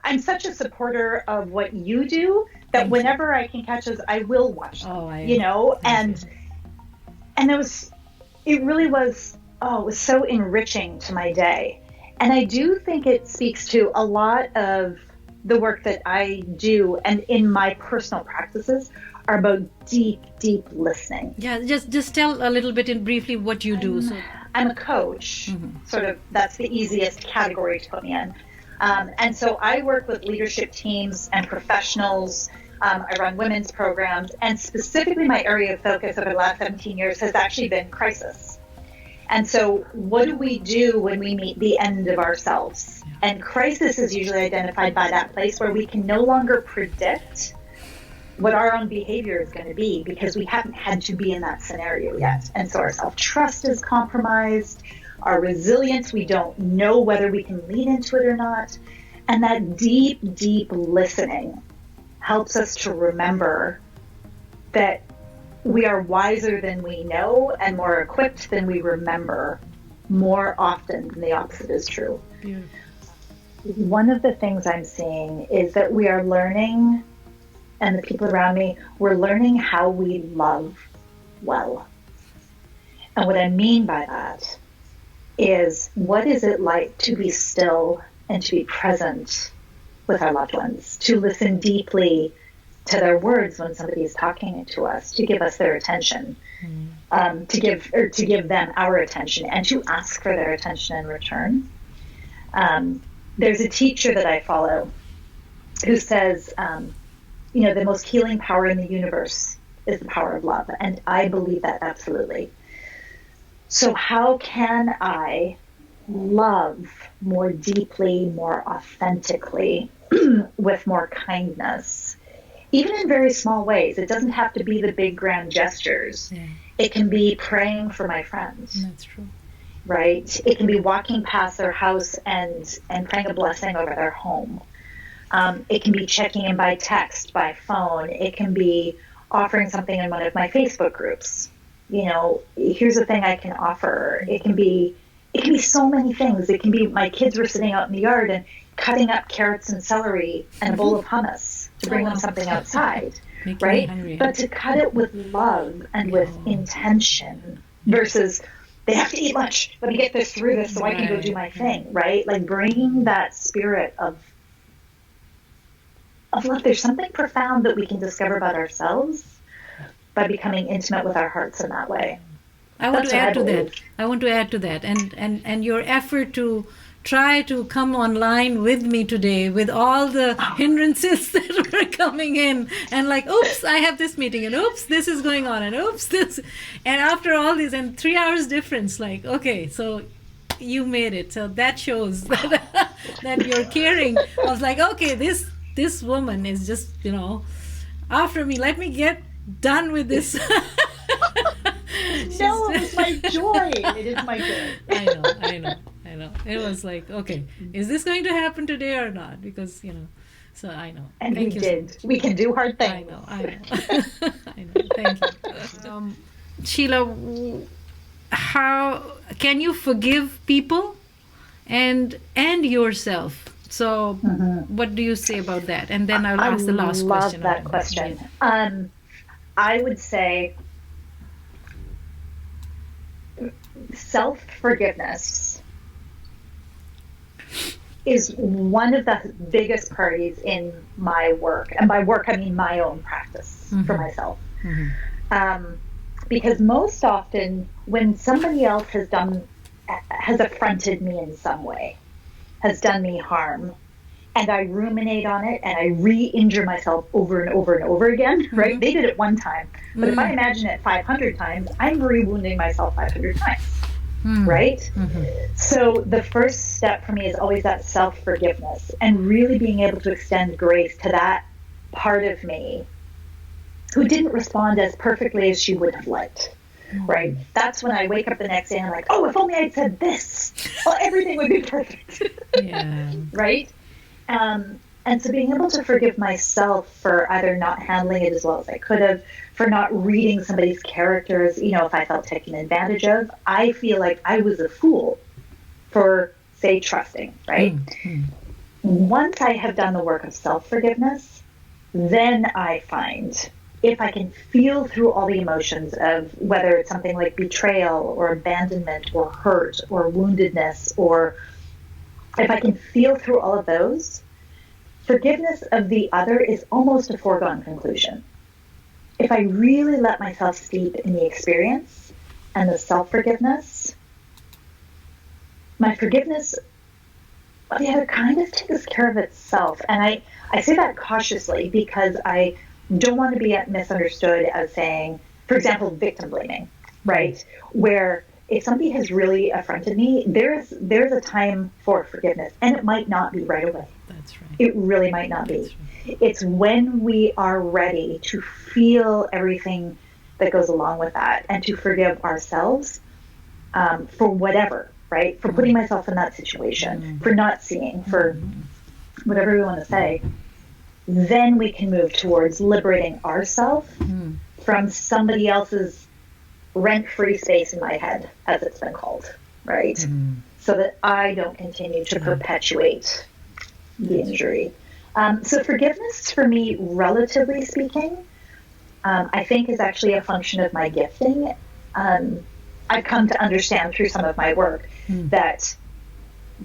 I'm such a supporter of what you do that Thank you. whenever I can catch those, I will watch Oh, them, I thank you. and it really was, oh, it was so enriching to my day. And I do think it speaks to a lot of the work that I do and in my personal practices are about deep, deep listening. Yeah, just tell a little bit in briefly what you do. I'm So, I'm a coach, mhm. sort of that's the easiest category to put me in. And so I work with leadership teams and professionals. I run women's programs, and specifically my area of focus over the last 17 years has actually been crisis. And so, what do we do when we meet the end of ourselves? And crisis is usually identified by that place where we can no longer predict what our own behavior is going to be because we haven't had to be in that scenario yet. And so our self-trust is compromised, our resilience, we don't know whether we can lean into it or not. And that deep, deep listening helps us to remember that we are wiser than we know and more equipped than we remember more often than the opposite is true. Beautiful. One of the things I'm seeing is that we are learning, and the people around me, we're learning how we love well. And what I mean by that is, what is it like to be still and to be present with our loved ones, to listen deeply to their words when somebody is talking to us, to give us their attention, to give them our attention, and to ask for their attention in return. There's a teacher that I follow who says, the most healing power in the universe is the power of love. And I believe that absolutely. So how can I love more deeply, more authentically, with more kindness, even in very small ways? It doesn't have to be the big grand gestures. Yeah. It can be praying for my friends. That's true. Right? It can be walking past their house and praying a blessing over their home. It can be checking in by text, by phone. It can be offering something in one of my Facebook groups. Here's a thing I can offer. It can be so many things. It can be my kids were sitting out in the yard and cutting up carrots and celery and a bowl of hummus to bring them something outside, right? But to cut it with love and with intention versus they have to eat lunch. Let me get this through this so I can go do my thing, right? Like bringing that spirit of love. There's something profound that we can discover about ourselves by becoming intimate with our hearts in that way. I want to add to that. And your effort to try to come online with me today with all the hindrances that were coming in and like, oops, I have this meeting and oops, this is going on and oops, this. And after all this and 3 hours difference, like, okay, so you made it. So that shows that you're caring. I was like, okay, this woman is just, after me. Let me get done with this. No, it was my joy. It is my joy. I know. It was like, okay, is this going to happen today or not? Because, so I know. And Thank you. did. We can do hard things. I know. I know. Thank you. Sheila, how can you forgive people and yourself? So what do you say about that? And then I'll ask the last question. I love that question. I would say self-forgiveness is one of the biggest parties in my work. And by work, I mean my own practice for myself. Because most often when somebody else has affronted me in some way, has done me harm, and I ruminate on it and I re-injure myself over and over and over again, right? They did it one time. But if I imagine it 500 times, I'm re-wounding myself 500 times, right? So the first step for me is always that self-forgiveness and really being able to extend grace to that part of me who didn't respond as perfectly as she would have liked. Right? That's when I wake up the next day and I'm like, oh, if only I'd said this, well, everything would be perfect. Yeah. Right? And so being able to forgive myself for either not handling it as well as I could have, for not reading somebody's characters, if I felt taken advantage of, I feel like I was a fool for, say, trusting, right? Once I have done the work of self-forgiveness, then I find if I can feel through all the emotions of whether it's something like betrayal or abandonment or hurt or woundedness, or if I can feel through all of those, forgiveness of the other is almost a foregone conclusion. If I really let myself steep in the experience and the self-forgiveness, my forgiveness of the other kind of takes care of itself. And I say that cautiously because I don't want to be misunderstood as saying, for example, victim blaming, right? Where if somebody has really affronted me, there's a time for forgiveness, and it might not be right away. That's right. It really might not be. Right. It's when we are ready to feel everything that goes along with that and to forgive ourselves for whatever, right? For putting myself in that situation, for not seeing, for whatever we want to say. Then we can move towards liberating ourselves from somebody else's rent-free space in my head, as it's been called, right? So that I don't continue to perpetuate the injury. So forgiveness for me, relatively speaking, I think is actually a function of my gifting. I've come to understand through some of my work that,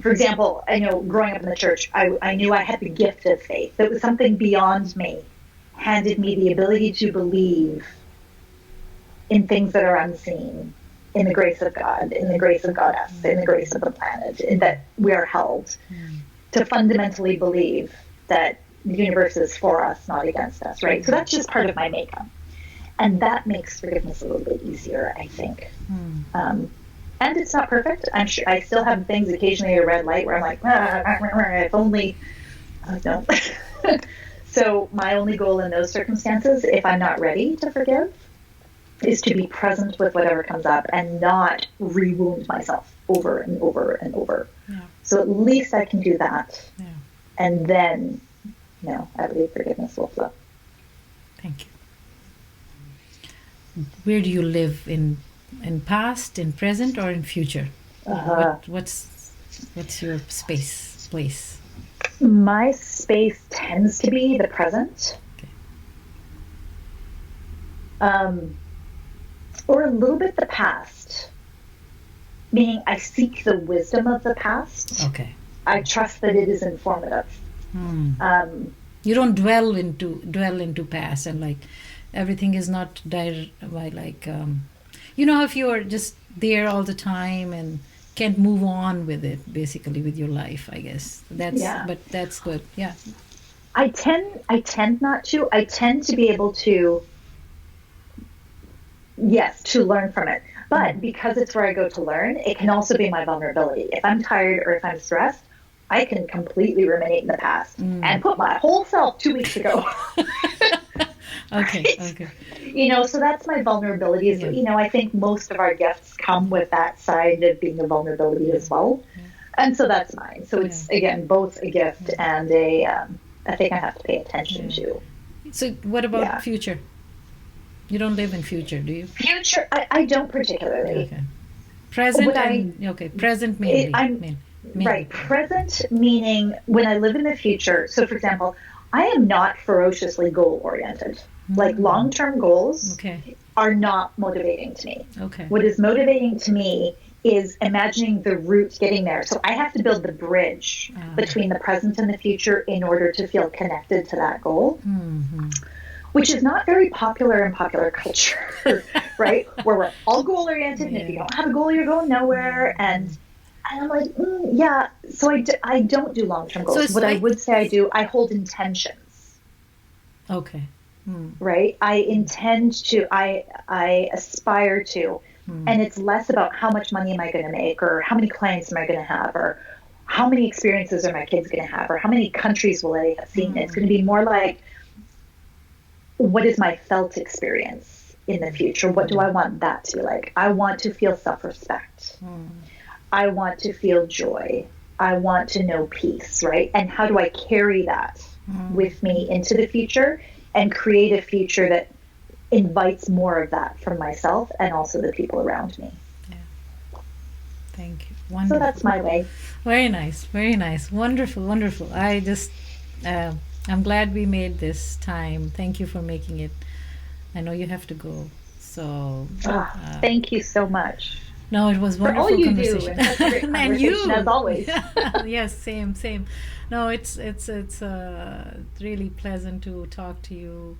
for example, I know growing up in the church, I knew I had the gift of faith. That was something beyond me, handed me the ability to believe in things that are unseen, in the grace of God, in the grace of Goddess, in the grace of the planet, in that we are held to fundamentally believe that the universe is for us, not against us, right? So that's just part of my makeup. And that makes forgiveness a little bit easier, I think. And it's not perfect. I'm sure I still have things occasionally at a red light where I'm like, if only, no. So my only goal in those circumstances, if I'm not ready to forgive, is to be present with whatever comes up and not re-wound myself over and over and over. Yeah. So at least I can do that. Yeah. And then, I believe forgiveness will flow. Thank you. Where do you live, in past, in present, or in future? What's your place? My space tends to be the present. Okay. Or a little bit the past, meaning I seek the wisdom of the past. Okay. I trust that it is informative. You don't dwell into past and like everything is not if you're just there all the time and can't move on with it, basically with your life, I guess. But that's good. Yeah. I tend not to. I tend to be able to, to learn from it. But because it's where I go to learn, it can also be my vulnerability. If I'm tired or if I'm stressed, I can completely ruminate in the past and put my whole self 2 weeks ago. Okay. Right? Okay. So that's my vulnerability. I think most of our gifts come with that side of being a vulnerability as well. Yeah. And so that's mine. So it's, again, both a gift and a thing I have to pay attention to. So what about future? You don't live in future, do you? Future, I don't particularly. Okay. Present present mainly. Mainly. Right, present meaning when I live in the future. So, for example, I am not ferociously goal-oriented. Like long-term goals are not motivating to me. Okay. What is motivating to me is imagining the route getting there. So I have to build the bridge between the present and the future in order to feel connected to that goal. Mm-hmm. Which is not very popular in popular culture, right? Where we're all goal-oriented, and if you don't have a goal, you're going nowhere. And I'm like, so I don't do long-term goals. So I would say I do, I hold intentions. Okay. Right? I intend to, I aspire to. And it's less about how much money am I going to make, or how many clients am I going to have, or how many experiences are my kids going to have, or how many countries will they have seen. It's going to be more like, what is my felt experience in the future? What do I want that to be like? I want to feel self-respect. I want to feel joy. I want to know peace, right? And how do I carry that with me into the future and create a future that invites more of that from myself and also the people around me? Yeah. Thank you. Wonderful. So that's my way. Very nice, very nice. Wonderful, wonderful. I just, I'm glad we made this time. Thank you for making it. I know you have to go. So, thank you so much. No, it was wonderful for all you conversation. Do, and, such a great And you, as always. Yes, same. No, it's really pleasant to talk to you,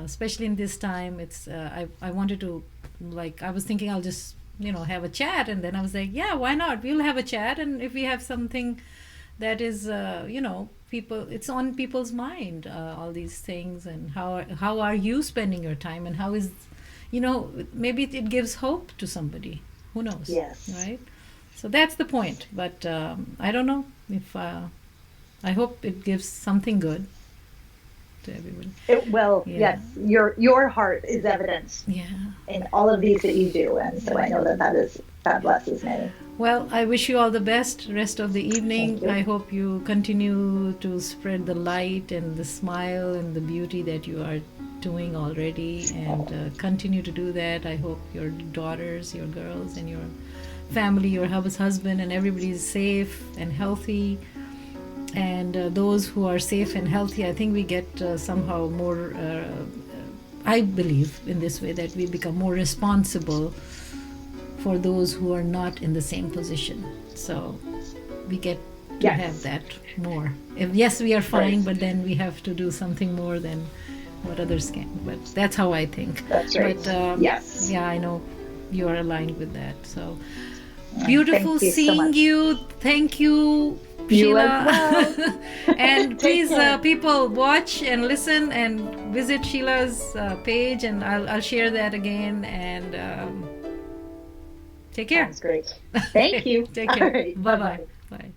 especially in this time. It's I wanted to, like, I was thinking I'll just have a chat, and then I was like, yeah, why not? We'll have a chat, and if we have something that is people, it's on people's mind, all these things, and how are you spending your time, and how is maybe it gives hope to somebody. Who knows? Yes. Right? So that's the point. But I don't know if I hope it gives something good to everyone. It will. Yeah. Yes. Your heart is evident. Yeah. In all of these that you do, and so I know that blesses me. Well, I wish you all the best rest of the evening. I hope you continue to spread the light and the smile and the beauty that you are doing already, and continue to do that. I hope your daughters, your girls, and your family, your husband, and everybody is safe and healthy. And those who are safe and healthy, I think we get somehow more, I believe in this way, that we become more responsible for those who are not in the same position. So we get to have that more. Yes, we are fine, right. But then we have to do something more than what others can. But that's how I think. That's right. But, yes. Yeah, I know you are aligned with that. So beautiful seeing you. Thank you, Sheila. Well. And please, people, watch and listen and visit Sheila's page, and I'll share that again. And take care. That's great. Thank you. Take care. Right. Bye-bye. Bye.